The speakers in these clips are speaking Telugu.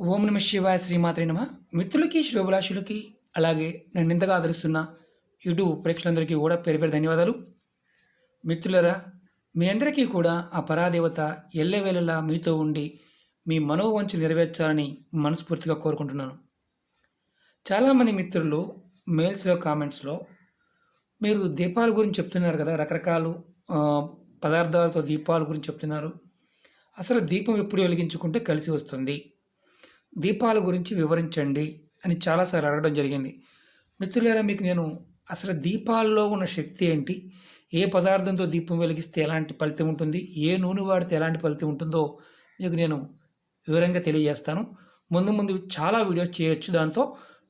ఓం నమ శివాయ శ్రీమాత్రే నమ. మిత్రులకి శ్రోభిలాషులకి అలాగే నన్ను ఇంతగా ఆదరిస్తున్న యూట్యూబ్ ప్రేక్షకులందరికీ కూడా పేరు పేరు ధన్యవాదాలు. మిత్రులరా, మీ అందరికీ కూడా ఆ పరాదేవత ఎల్లవేళలా మీతో ఉండి మీ మనోవాంఛ నెరవేర్చాలని మనస్ఫూర్తిగా కోరుకుంటున్నాను. చాలామంది మిత్రులు మెయిల్స్లో కామెంట్స్లో మీరు దీపాల గురించి చెప్తున్నారు కదా, రకరకాల పదార్థాలతో దీపాల గురించి చెప్తున్నారు. అసలు దీపం ఎప్పుడు వెలిగించుకుంటే కలిసి వస్తుంది, దీపాల గురించి వివరించండి అని చాలాసార్లు అడగడం జరిగింది. మిత్రులారా, మీకు నేను అసలు దీపాల్లో ఉన్న శక్తి ఏంటి, ఏ పదార్థంతో దీపం వెలిగిస్తే ఎలాంటి ఫలితం ఉంటుంది, ఏ నూనె వాడితే ఎలాంటి ఫలితం ఉంటుందో మీకు నేను వివరంగా తెలియజేస్తాను. ముందు ముందు చాలా వీడియోస్ చేయొచ్చు. దాంతో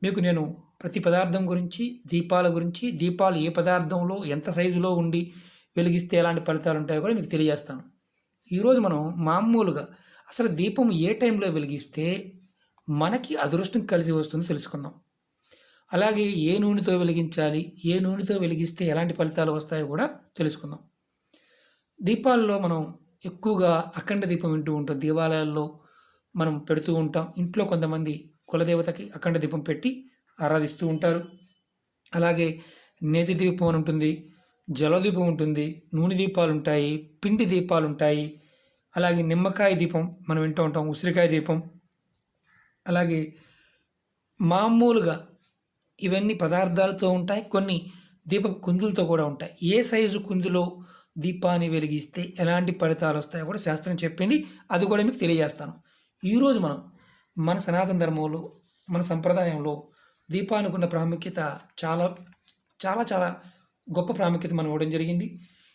మీకు నేను ప్రతి పదార్థం గురించి, దీపాల గురించి, దీపాలు ఏ పదార్థంలో ఎంత సైజులో ఉండి వెలిగిస్తే ఎలాంటి ఫలితాలు ఉంటాయో కూడా మీకు తెలియజేస్తాను. ఈరోజు మనం మామూలుగా అసలు దీపం ఏ టైంలో వెలిగిస్తే మనకి అదృష్టం కలిసి వస్తుందో తెలుసుకుందాం. అలాగే ఏ నూనెతో వెలిగించాలి, ఏ నూనెతో వెలిగిస్తే ఎలాంటి ఫలితాలు వస్తాయో కూడా తెలుసుకుందాం. దీపాల్లో మనం ఎక్కువగా అఖండ దీపం వింటూ ఉంటాం, దేవాలయాల్లో మనం పెడుతూ ఉంటాం. ఇంట్లో కొంతమంది కులదేవతకి అఖండ దీపం పెట్టి ఆరాధిస్తూ ఉంటారు. అలాగే నేతి దీపం అని ఉంటుంది, జలదీపం ఉంటుంది, నూనె దీపాలు ఉంటాయి, పిండి దీపాలు ఉంటాయి. అలాగే నిమ్మకాయ దీపం మనం వింటూ ఉంటాం, ఉసిరికాయ దీపం. అలాగే మామూలుగా ఇవన్నీ పదార్థాలతో ఉంటాయి, కొన్ని దీపపు కుందులతో కూడా ఉంటాయి. ఏ సైజు కుందులో దీపాన్ని వెలిగిస్తే ఎలాంటి ఫలితాలు వస్తాయో కూడా శాస్త్రం చెప్పింది, అది కూడా మీకు తెలియజేస్తాను. ఈరోజు మనం మన సనాతన ధర్మంలో, మన సంప్రదాయంలో దీపానికి ఉన్న ప్రాముఖ్యత చాలా చాలా చాలా గొప్ప ప్రాముఖ్యత మనం ఇవ్వడం జరిగింది.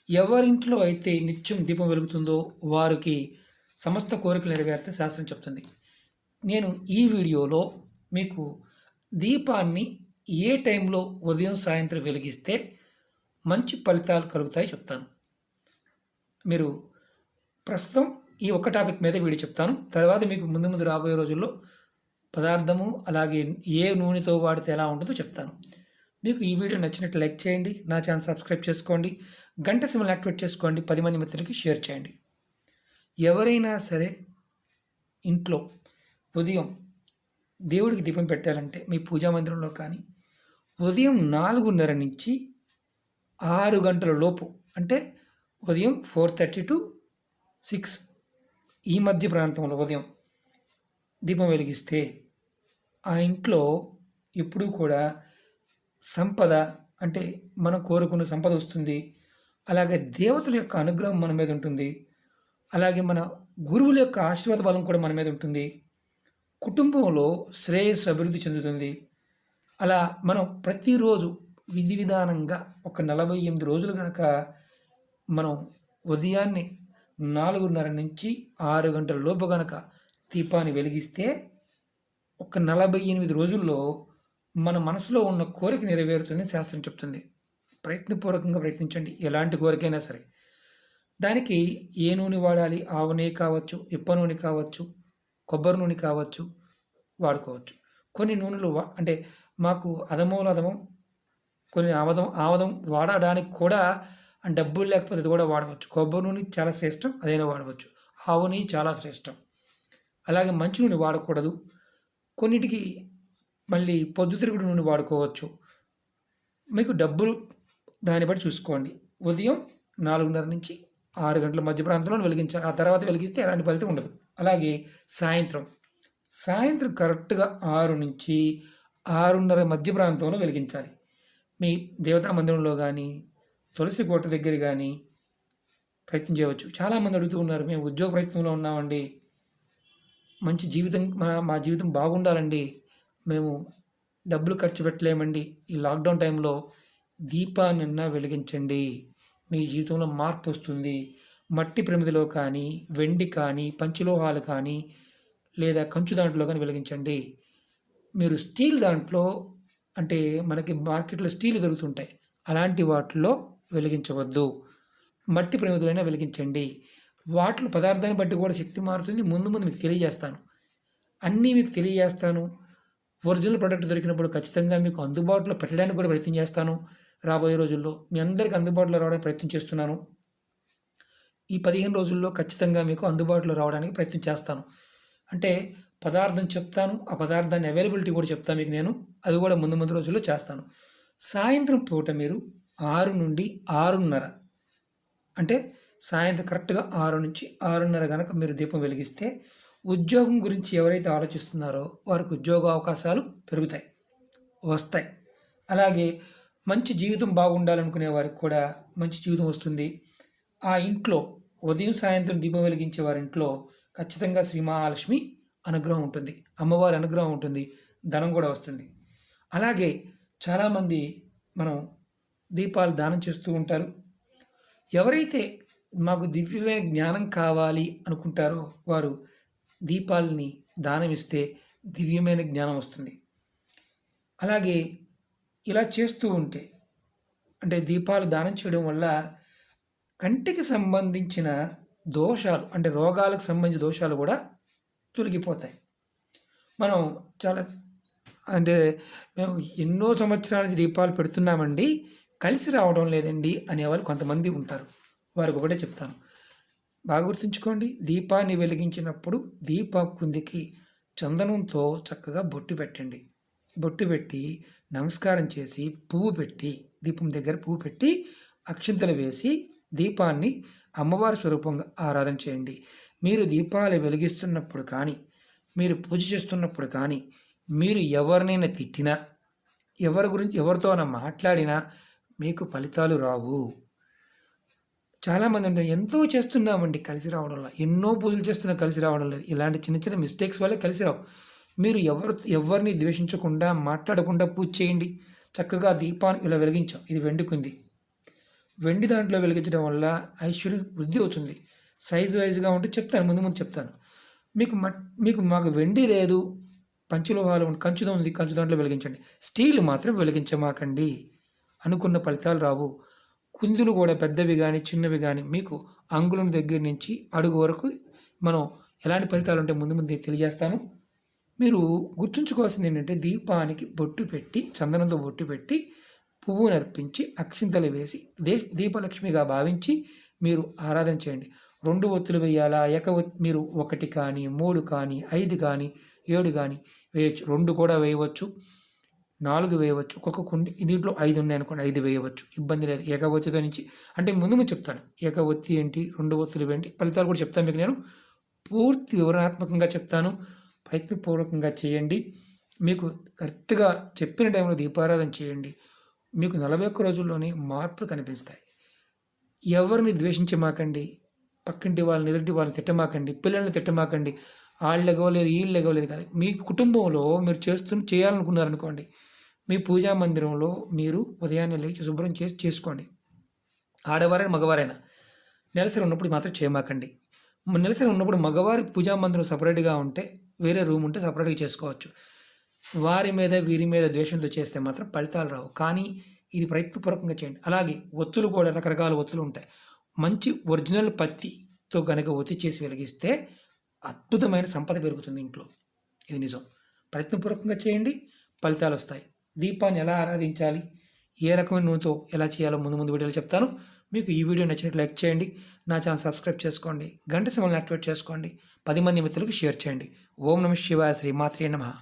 ఎవరింట్లో అయితే నిత్యం దీపం వెలుగుతుందో వారికి సమస్త కోరికలు నెరవేరితే శాస్త్రం చెప్తుంది. నేను ఈ వీడియోలో మీకు దీపాన్ని ఏ టైంలో ఉదయం సాయంత్రం వెలిగిస్తే మంచి ఫలితాలు కలుగుతాయో చెప్తాను. మీరు ప్రస్తుతం ఈ ఒక్క టాపిక్ మీద వీడియో చెప్తాను. తర్వాత మీకు ముందు ముందు రాబోయే రోజుల్లో పదార్థము అలాగే ఏ నూనెతో వాడితే ఎలా ఉంటుందో చెప్తాను. మీకు ఈ వీడియో నచ్చినట్టు లైక్ చేయండి, నా ఛానల్ సబ్స్క్రైబ్ చేసుకోండి, గంట సింబల్ యాక్టివేట్ చేసుకోండి, 10 మంది మిత్రులకి షేర్ చేయండి. ఎవరైనా సరే ఇంట్లో ఉదయం దేవుడికి దీపం పెట్టాలంటే మీ పూజా మందిరంలో కానీ ఉదయం 4:30 నుంచి 6 గంటల లోపు, అంటే ఉదయం 4:30 to 6 ఈ మధ్య ప్రాంతంలో ఉదయం దీపం వెలిగిస్తే ఆ ఇంట్లో ఎప్పుడూ కూడా సంపద, అంటే మనం కోరుకున్న సంపద వస్తుంది. అలాగే దేవతల యొక్క అనుగ్రహం మన మీద ఉంటుంది. అలాగే మన గురువుల యొక్క ఆశీర్వాద బలం కూడా మన మీద ఉంటుంది. కుటుంబంలో శ్రేయస్సు అభివృద్ధి చెందుతుంది. అలా మనం ప్రతిరోజు విధి విధానంగా ఒక 48 రోజులు కనుక మనం ఉదయాన్నే 4:30 నుంచి 6 గంటల లోపు కనుక దీపాన్ని వెలిగిస్తే ఒక 48 రోజుల్లో మన మనసులో ఉన్న కోరిక నెరవేరుతుందని శాస్త్రం చెప్తుంది. ప్రయత్నపూర్వకంగా ప్రయత్నించండి, ఎలాంటి కోరికైనా సరే. దానికి ఏ నూనె వాడాలి, ఆవు నెయ్యి కావచ్చు, ఇప్ప నూనె కావచ్చు, కొబ్బరి నూనె కావచ్చు, వాడుకోవచ్చు. కొన్ని నూనెలు అంటే మాకు అదమూల అదమం, కొన్ని ఆవదం వాడడానికి కూడా డబ్బులు లేకపోతే అది కూడా వాడవచ్చు. కొబ్బరి నూనె చాలా శ్రేష్టం, అదైనా వాడవచ్చు. ఆవు నెయ్యి చాలా శ్రేష్టం. అలాగే మంచి నూనె వాడకూడదు. కొన్నిటికి మళ్ళీ పొద్దుతిరుగుడు నూనె వాడుకోవచ్చు. మీకు డబ్బులు దాన్ని బట్టి చూసుకోండి. ఉదయం 4:30 నుంచి 6 గంటల మధ్య ప్రాంతంలో వెలిగించాలి. ఆ తర్వాత వెలిగిస్తే ఎలాంటి ఫలితం ఉండదు. అలాగే సాయంత్రం కరెక్ట్గా 6 నుంచి 6:30 మధ్య ప్రాంతంలో వెలిగించాలి. మీ దేవతా మందిరంలో కానీ, తులసి కోట దగ్గర కానీ ప్రయత్నం చేయవచ్చు. చాలామంది అడుగుతూ ఉన్నారు, మేము ఉద్యోగ ప్రయత్నంలో ఉన్నామండి, మంచి జీవితం, మా జీవితం బాగుండాలండి, మేము డబ్బులు ఖర్చు పెట్టలేమండి, ఈ లాక్డౌన్ టైంలో దీపాన్నన్నా వెలిగించండి, మీ జీవితంలో మార్పు వస్తుంది. మట్టి ప్రమిదిలో కానీ, వెండి కానీ, పంచలోహాలు కానీ, లేదా కంచు దాంట్లో కానీ వెలిగించండి. మీరు స్టీల్ దాంట్లో, అంటే మనకి మార్కెట్లో స్టీల్ దొరుకుతుంటాయి, అలాంటి వాటిలో వెలిగించవద్దు. మట్టి ప్రమిదలైనా వెలిగించండి. వాటిలో పదార్థాన్ని బట్టి కూడా శక్తి మారుతుంది. ముందు మీకు తెలియజేస్తాను, అన్నీ మీకు తెలియజేస్తాను. ఒరిజినల్ ప్రోడక్ట్ దొరికినప్పుడు ఖచ్చితంగా మీకు అందుబాటులో పెట్టడానికి కూడా ప్రయత్నం చేస్తాను. రాబోయే రోజుల్లో మీ అందరికీ అందుబాటులో రావడానికి ప్రయత్నం చేస్తున్నాను. ఈ 15 రోజుల్లో ఖచ్చితంగా మీకు అందుబాటులో రావడానికి ప్రయత్నం చేస్తాను. అంటే పదార్థం చెప్తాను. ఆ పదార్థాన్ని అవైలబిలిటీ కూడా చెప్తాను మీకు నేను. అది కూడా ముందు ముందు రోజుల్లో చేస్తాను. సాయంత్రం పూట మీరు 6 నుండి 6:30 అంటే సాయంత్రం కరెక్ట్‌గా 6 నుంచి 6:30 గనక మీరు దీపం వెలిగిస్తే ఉద్యోగం గురించి ఎవరైతే ఆలోచిస్తున్నారో వారికి ఉద్యోగ అవకాశాలు పెరుగుతాయి, వస్తాయి. అలాగే మంచి జీవితం బాగుండాలనుకునే వారికి కూడా మంచి జీవితం వస్తుంది. ఆ ఇంట్లో ఉదయం సాయంత్రం దీపం వెలిగించే వారి ఇంట్లో ఖచ్చితంగా శ్రీ మహాలక్ష్మి అనుగ్రహం ఉంటుంది, అమ్మవారి అనుగ్రహం ఉంటుంది, ధనం కూడా వస్తుంది. అలాగే చాలామంది మనం దీపాలు దానం చేస్తూ ఉంటారు. ఎవరైతే మాకు దివ్యమైన జ్ఞానం కావాలి అనుకుంటారో వారు దీపాలని దానం ఇస్తే దివ్యమైన జ్ఞానం వస్తుంది. అలాగే ఇలా చేస్తూ ఉంటే అంటే దీపాలు దానం చేయడం వల్ల కంటికి సంబంధించిన దోషాలు అంటే రోగాలకు సంబంధించిన దోషాలు కూడా తొలగిపోతాయి. మనం చాలా అంటే మేము ఎన్నో సంవత్సరాల నుంచి దీపాలు పెడుతున్నామండి, కలిసి రావడం లేదండి అనేవాళ్ళు కొంతమంది ఉంటారు. వారికి ఒకటే చెప్తాను, బాగా గుర్తుంచుకోండి. దీపాన్ని వెలిగించినప్పుడు దీప కుందికి చందనంతో చక్కగా బొట్టు పెట్టండి. బొట్టు పెట్టి నమస్కారం చేసి పువ్వు పెట్టి దీపం దగ్గర పువ్వు పెట్టి అక్షింతలు వేసి దీపాన్ని అమ్మవారి స్వరూపంగా ఆరాధన చేయండి. మీరు దీపాలు వెలిగిస్తున్నప్పుడు కానీ, మీరు పూజ చేస్తున్నప్పుడు కానీ, మీరు ఎవరినైనా తిట్టినా, ఎవరి గురించి ఎవరితోనైనా మాట్లాడినా మీకు ఫలితాలు రావు. చాలామంది ఉంటారు, ఎంతో చేస్తున్నామండి కలిసి రావడంలో, ఎన్నో పూజలు చేస్తున్నా కలిసి రావడం లేదు. ఇలాంటి చిన్న చిన్న మిస్టేక్స్ వల్లే కలిసి రావు. మీరు ఎవరిని ద్వేషించకుండా మాట్లాడకుండా పూజ చేయండి. చక్కగా దీపాన్ని ఇలా వెలిగించాం, ఇది వెండికుంది. వెండి దాంట్లో వెలిగించడం వల్ల ఐశ్వర్యం వృద్ధి అవుతుంది. సైజ్ వైజ్గా ఉంటే చెప్తాను, ముందు ముందు చెప్తాను. మాకు వెండి లేదు, పంచలోహాలు కంచుతో ఉంది, కంచు దాంట్లో వెలిగించండి. స్టీల్ మాత్రం వెలిగించమాకండి, అనుకున్న ఫలితాలు రావు. కుందులు కూడా పెద్దవి కానీ చిన్నవి కానీ మీకు అంగుళం దగ్గర నుంచి అడుగు వరకు మనం ఎలాంటి ఫలితాలు ఉంటే ముందు ముందు తెలియజేస్తాను. మీరు గుర్తుంచుకోవాల్సింది ఏంటంటే దీపానికి బొట్టు పెట్టి చందనంతో బొట్టు పెట్టి పువ్వు నర్పించి అక్షింతలు వేసి దీపలక్ష్మిగా భావించి మీరు ఆరాధన చేయండి. 2 ఒత్తులు వేయాలా, మీరు 1 కానీ 3 కానీ 5 కానీ 7 కానీ వేయచ్చు. 2 కూడా వేయవచ్చు, 4 వేయవచ్చు. ఒక్కొక్క కుండి దీంట్లో 5 ఉన్నాయి అనుకోండి, 5 వేయవచ్చు, ఇబ్బంది లేదు. ఏకవొత్తితో నుంచి అంటే ముందు చెప్తాను, ఏకవొత్తి ఏంటి, 2 ఒత్తులు ఏంటి, ఫలితాలు కూడా చెప్తాను మీకు. నేను పూర్తి వివరణాత్మకంగా చెప్తాను, ప్రయత్నపూర్వకంగా చేయండి. మీకు కరెక్ట్గా చెప్పిన టైంలో దీపారాధన చేయండి. మీకు 41 రోజుల్లోనే మార్పులు కనిపిస్తాయి. ఎవరిని ద్వేషించమాకండి, పక్కింటి వాళ్ళని ఎదుటి వాళ్ళని తిట్టమాకండి, పిల్లల్ని తిట్టమాకండి. వాళ్ళు ఎగవలేదు వీళ్ళు ఎగవలేదు కాదు. మీ కుటుంబంలో మీరు చేయాలనుకున్నారనుకోండి, మీ పూజా మందిరంలో మీరు ఉదయాన్నే లేచి శుభ్రం చేసుకోండి. ఆడవారైనా మగవారైనా నెలసరి ఉన్నప్పుడు మాత్రం చేయమాకండి. నెలసరి ఉన్నప్పుడు మగవారి పూజా మందిరం సపరేట్గా ఉంటే, వేరే రూమ్ ఉంటే సపరేట్గా చేసుకోవచ్చు. వారి మీద వీరి మీద ద్వేషంతో చేస్తే మాత్రం ఫలితాలు రావు. కానీ ఇది ప్రయత్నపూర్వకంగా చేయండి. అలాగే ఒత్తులు కూడా రకరకాల ఒత్తులు ఉంటాయి. మంచి ఒరిజినల్ పత్తితో కనుక ఒత్తి చేసి వెలిగిస్తే అద్భుతమైన సంపద పెరుగుతుంది ఇంట్లో. ఇది నిజం. ప్రయత్నపూర్వకంగా చేయండి, ఫలితాలు వస్తాయి. దీపాన్ని ఎలా ఆరాధించాలి, ఏ రకమైన నూనెతో ఎలా చేయాలో ముందు వీడియోలు చెప్తాను. మీకు ఈ వీడియో నచ్చినట్లు లైక్ చేయండి, నా ఛానల్ సబ్స్క్రైబ్ చేసుకోండి, గంట సింబల్ని యాక్టివేట్ చేసుకోండి, 10 మంది మిత్రులకు షేర్ చేయండి. ఓం నమః శివాయ, శ్రీ మాత్రే నమః.